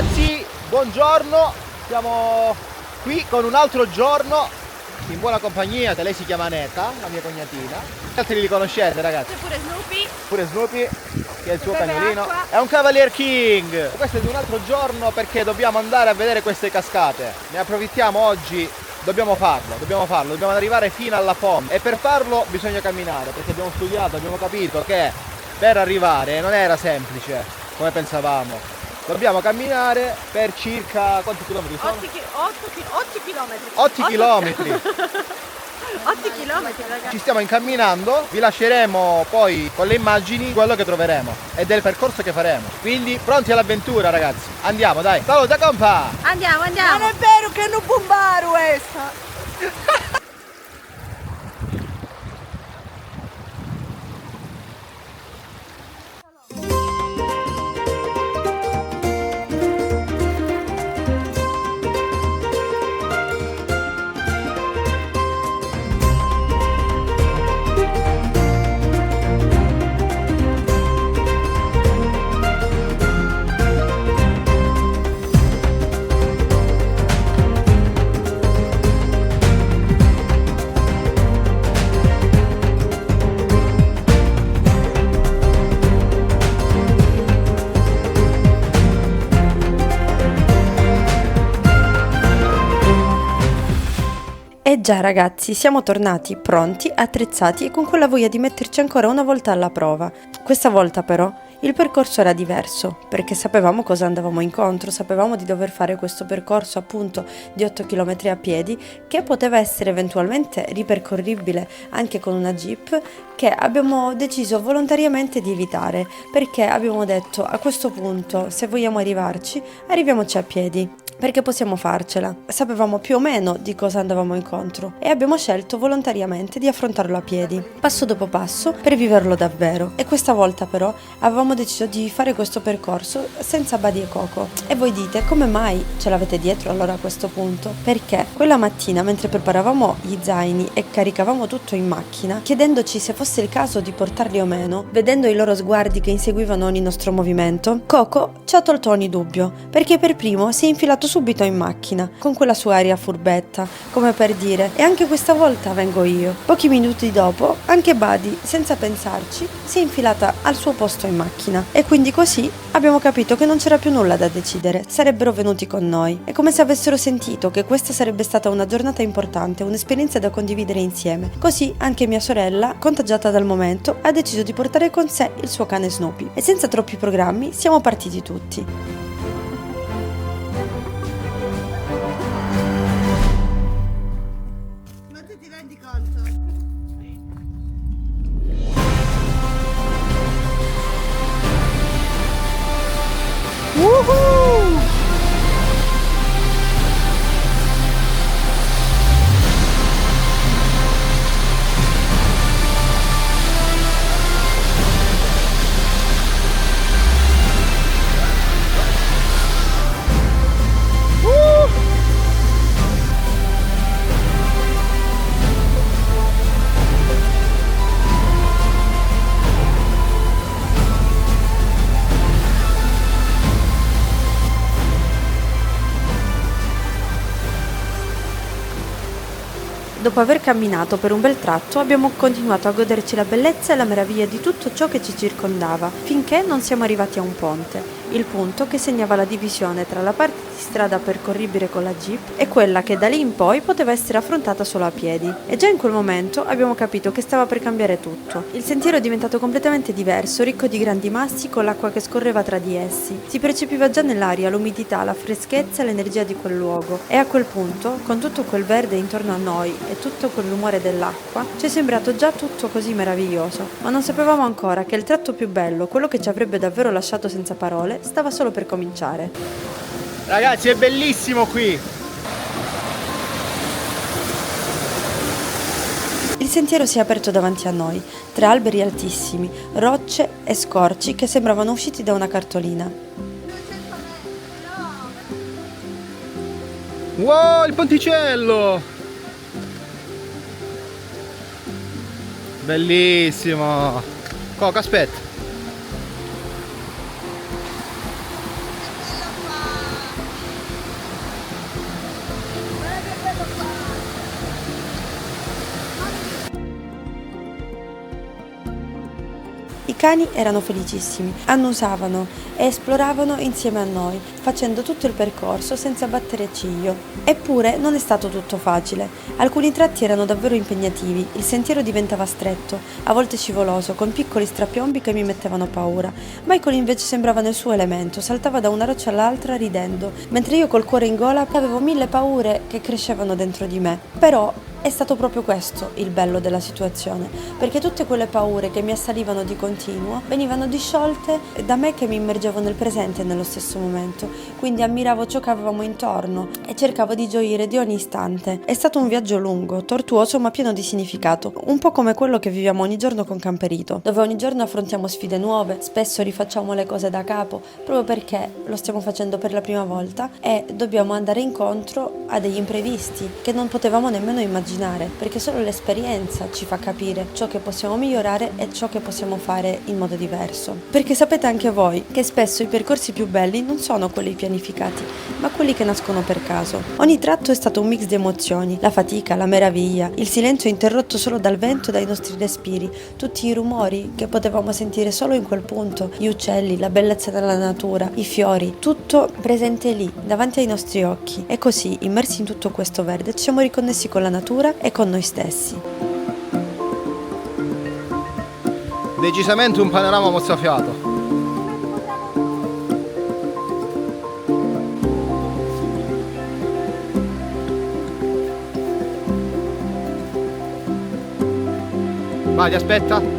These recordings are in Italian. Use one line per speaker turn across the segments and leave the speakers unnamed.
ragazzi, buongiorno, siamo qui con un altro giorno in buona compagnia, lei si chiama Neta, la mia cognatina. Gli altri li conoscete ragazzi?
C'è pure Snoopy.
Pure Snoopy, che è il suo
beve
cagnolino.
acqua.
È un Cavalier King. Questo è di un altro giorno perché dobbiamo andare a vedere queste cascate. Ne approfittiamo oggi, dobbiamo farlo, dobbiamo arrivare fino alla fonte. E per farlo bisogna camminare, perché abbiamo studiato, abbiamo capito che per arrivare non era semplice come pensavamo. Dobbiamo camminare per circa quanti chilometri sono?
8 chilometri.
8 chilometri.
8 chilometri, ragazzi.
Ci stiamo incamminando, vi lasceremo poi con le immagini quello che troveremo e del percorso che faremo. Quindi pronti all'avventura ragazzi, andiamo dai, saluta compa!
Andiamo.
Non è vero che non bombaru questa!
E già ragazzi, siamo tornati pronti, attrezzati e con quella voglia di metterci ancora una volta alla prova. Questa volta però il percorso era diverso, perché sapevamo cosa andavamo incontro, sapevamo di dover fare questo percorso appunto di 8 km a piedi, che poteva essere eventualmente ripercorribile anche con una jeep, che abbiamo deciso volontariamente di evitare, perché abbiamo detto a questo punto se vogliamo arrivarci, arriviamoci a piedi. Perché possiamo farcela. Sapevamo più o meno di cosa andavamo incontro e abbiamo scelto volontariamente di affrontarlo a piedi, passo dopo passo, per viverlo davvero. E questa volta però avevamo deciso di fare questo percorso senza Buddy e Coco. E voi dite, come mai ce l'avete dietro allora a questo punto? Perché quella mattina, mentre preparavamo gli zaini e caricavamo tutto in macchina, chiedendoci se fosse il caso di portarli o meno, vedendo i loro sguardi che inseguivano ogni nostro movimento, Coco ci ha tolto ogni dubbio, perché per primo si è infilato subito in macchina, con quella sua aria furbetta, come per dire, e anche questa volta vengo io. Pochi minuti dopo, anche Buddy, senza pensarci, si è infilata al suo posto in macchina. E quindi così abbiamo capito che non c'era più nulla da decidere, sarebbero venuti con noi. È come se avessero sentito che questa sarebbe stata una giornata importante, un'esperienza da condividere insieme. Così anche mia sorella, contagiata dal momento, ha deciso di portare con sé il suo cane Snoopy. E senza troppi programmi siamo partiti tutti. Dopo aver camminato per un bel tratto abbiamo continuato a goderci la bellezza e la meraviglia di tutto ciò che ci circondava, finché non siamo arrivati a un ponte, il punto che segnava la divisione tra la parte di strada percorribile con la jeep e quella che da lì in poi poteva essere affrontata solo a piedi. E già in quel momento abbiamo capito che stava per cambiare tutto. Il sentiero è diventato completamente diverso, ricco di grandi massi con l'acqua che scorreva tra di essi. Si percepiva già nell'aria l'umidità, la freschezza e l'energia di quel luogo. E a quel punto, con tutto quel verde intorno a noi e tutto quel rumore dell'acqua, ci è sembrato già tutto così meraviglioso, ma non sapevamo ancora che il tratto più bello, quello che ci avrebbe davvero lasciato senza parole, stava solo per cominciare.
Ragazzi, è bellissimo qui!
Il sentiero si è aperto davanti a noi, tra alberi altissimi, rocce e scorci che sembravano usciti da una cartolina.
Wow, il ponticello! Bellissimo! Coco, aspetta!
cani erano felicissimi, annusavano e esploravano insieme a noi, facendo tutto il percorso senza battere ciglio. Eppure non è stato tutto facile. Alcuni tratti erano davvero impegnativi, il sentiero diventava stretto, a volte scivoloso, con piccoli strapiombi che mi mettevano paura. Michael invece sembrava nel suo elemento, saltava da una roccia all'altra ridendo, mentre io col cuore in gola avevo 1000 paure che crescevano dentro di me. Però è stato proprio questo il bello della situazione, perché tutte quelle paure che mi assalivano di continuo venivano disciolte da me che mi immergevo nel presente nello stesso momento, quindi ammiravo ciò che avevamo intorno e cercavo di gioire di ogni istante. È stato un viaggio lungo, tortuoso ma pieno di significato, un po' come quello che viviamo ogni giorno con Camperito, dove ogni giorno affrontiamo sfide nuove, spesso rifacciamo le cose da capo, proprio perché lo stiamo facendo per la prima volta e dobbiamo andare incontro a degli imprevisti che non potevamo nemmeno immaginare, perché solo l'esperienza ci fa capire ciò che possiamo migliorare e ciò che possiamo fare in modo diverso. Perché sapete anche voi che spesso i percorsi più belli non sono quelli pianificati, ma quelli che nascono per caso. Ogni tratto è stato un mix di emozioni, la fatica, la meraviglia, il silenzio interrotto solo dal vento e dai nostri respiri, tutti i rumori che potevamo sentire solo in quel punto, gli uccelli, la bellezza della natura, i fiori, tutto presente lì, davanti ai nostri occhi. E così, immersi in tutto questo verde, ci siamo riconnessi con la natura e con noi stessi.
Decisamente un panorama mozzafiato. Vai, ti aspetta.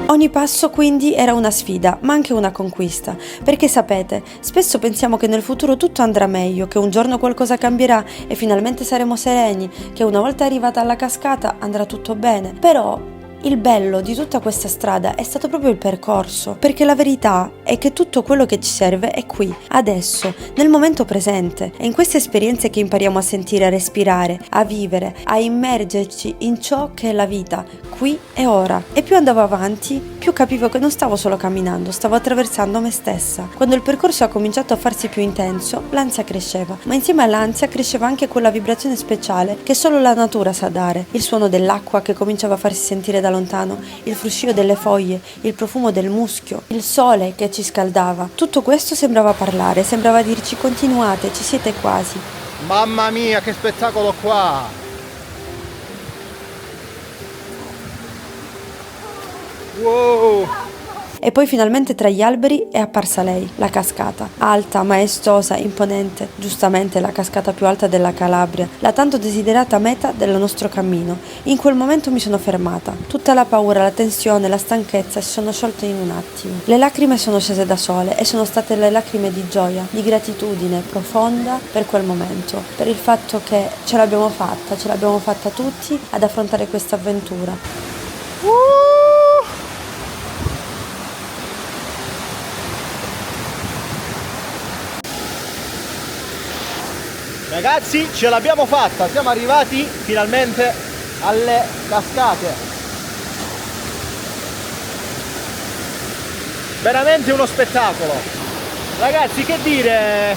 Ogni passo quindi era una sfida, ma anche una conquista, perché sapete, spesso pensiamo che nel futuro tutto andrà meglio, che un giorno qualcosa cambierà e finalmente saremo sereni, che una volta arrivata alla cascata andrà tutto bene, però il bello di tutta questa strada è stato proprio il percorso, perché la verità è che tutto quello che ci serve è qui, adesso, nel momento presente. È in queste esperienze che impariamo a sentire, a respirare, a vivere, a immergerci in ciò che è la vita, qui e ora. E più andavo avanti, più capivo che non stavo solo camminando, stavo attraversando me stessa. Quando il percorso ha cominciato a farsi più intenso, l'ansia cresceva, ma insieme all'ansia cresceva anche quella vibrazione speciale che solo la natura sa dare, il suono dell'acqua che cominciava a farsi sentire da lontano, il fruscio delle foglie, il profumo del muschio, il sole che ci scaldava. Tutto questo sembrava parlare, sembrava dirci continuate, ci siete quasi.
Mamma mia, che spettacolo qua! Wow!
E poi finalmente tra gli alberi è apparsa lei, la cascata, alta, maestosa, imponente, giustamente la cascata più alta della Calabria, la tanto desiderata meta del nostro cammino. In quel momento mi sono fermata. Tutta la paura, la tensione, la stanchezza si sono sciolte in un attimo. Le lacrime sono scese da sole e sono state le lacrime di gioia, di gratitudine profonda per quel momento, per il fatto che ce l'abbiamo fatta tutti ad affrontare questa avventura.
Ragazzi, ce l'abbiamo fatta, siamo arrivati finalmente alle cascate. Veramente uno spettacolo. Ragazzi, che dire,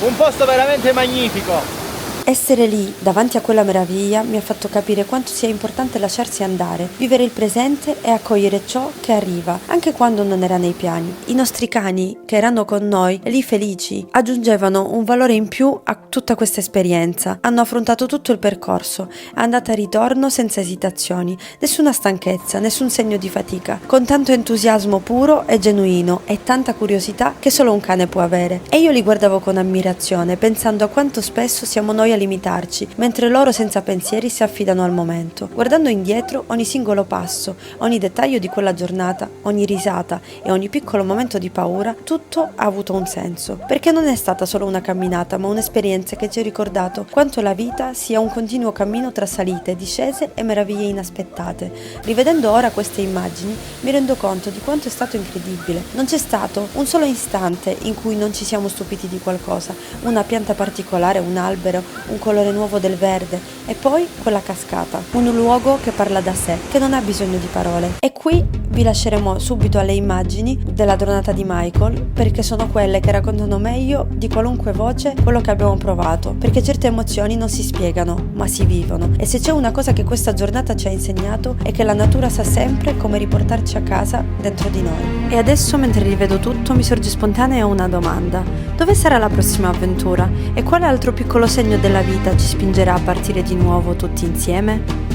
un posto veramente magnifico.
Essere lì, davanti a quella meraviglia, mi ha fatto capire quanto sia importante lasciarsi andare, vivere il presente e accogliere ciò che arriva, anche quando non era nei piani. I nostri cani, che erano con noi, lì felici, aggiungevano un valore in più a tutta questa esperienza. Hanno affrontato tutto il percorso, andata e ritorno senza esitazioni, nessuna stanchezza, nessun segno di fatica, con tanto entusiasmo puro e genuino e tanta curiosità che solo un cane può avere. E io li guardavo con ammirazione, pensando a quanto spesso siamo noi a limitarci, mentre loro senza pensieri si affidano al momento. Guardando indietro, ogni singolo passo, ogni dettaglio di quella giornata, ogni risata e ogni piccolo momento di paura, tutto ha avuto un senso, perché non è stata solo una camminata, ma un'esperienza che ci ha ricordato quanto la vita sia un continuo cammino tra salite, discese e meraviglie inaspettate. Rivedendo ora queste immagini, mi rendo conto di quanto è stato incredibile. Non c'è stato un solo istante in cui non ci siamo stupiti di qualcosa, una pianta particolare, un albero, un colore nuovo del verde e poi quella cascata, un luogo che parla da sé, che non ha bisogno di parole. E qui vi lasceremo subito alle immagini della giornata di Michael, perché sono quelle che raccontano meglio di qualunque voce quello che abbiamo provato, perché certe emozioni non si spiegano, ma si vivono. E se c'è una cosa che questa giornata ci ha insegnato è che la natura sa sempre come riportarci a casa dentro di noi. E adesso, mentre rivedo tutto, mi sorge spontanea una domanda: dove sarà la prossima avventura? E quale altro piccolo segno della vita ci spingerà a partire di nuovo tutti insieme?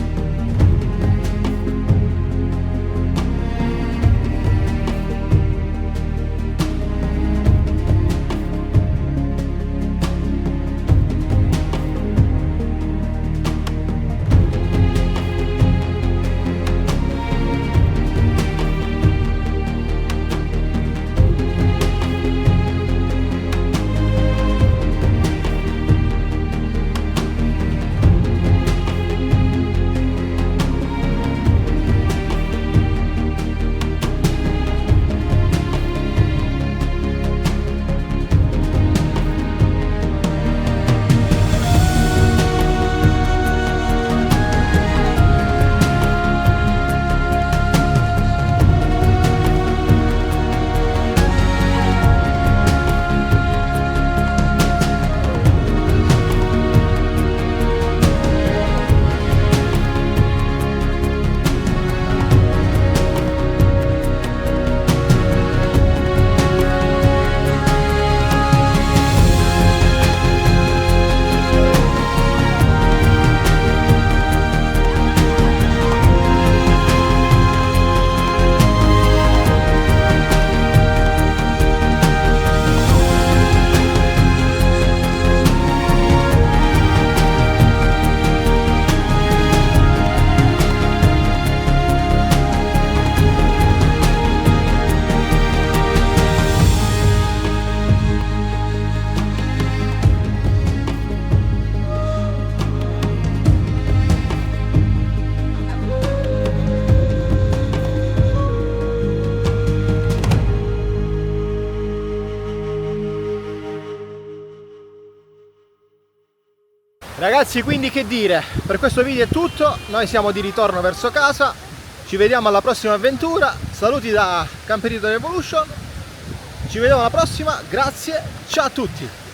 Ragazzi, quindi che dire, per questo video è tutto, noi siamo di ritorno verso casa, ci vediamo alla prossima avventura, saluti da Camperito Revolution, ci vediamo alla prossima, grazie, ciao a tutti!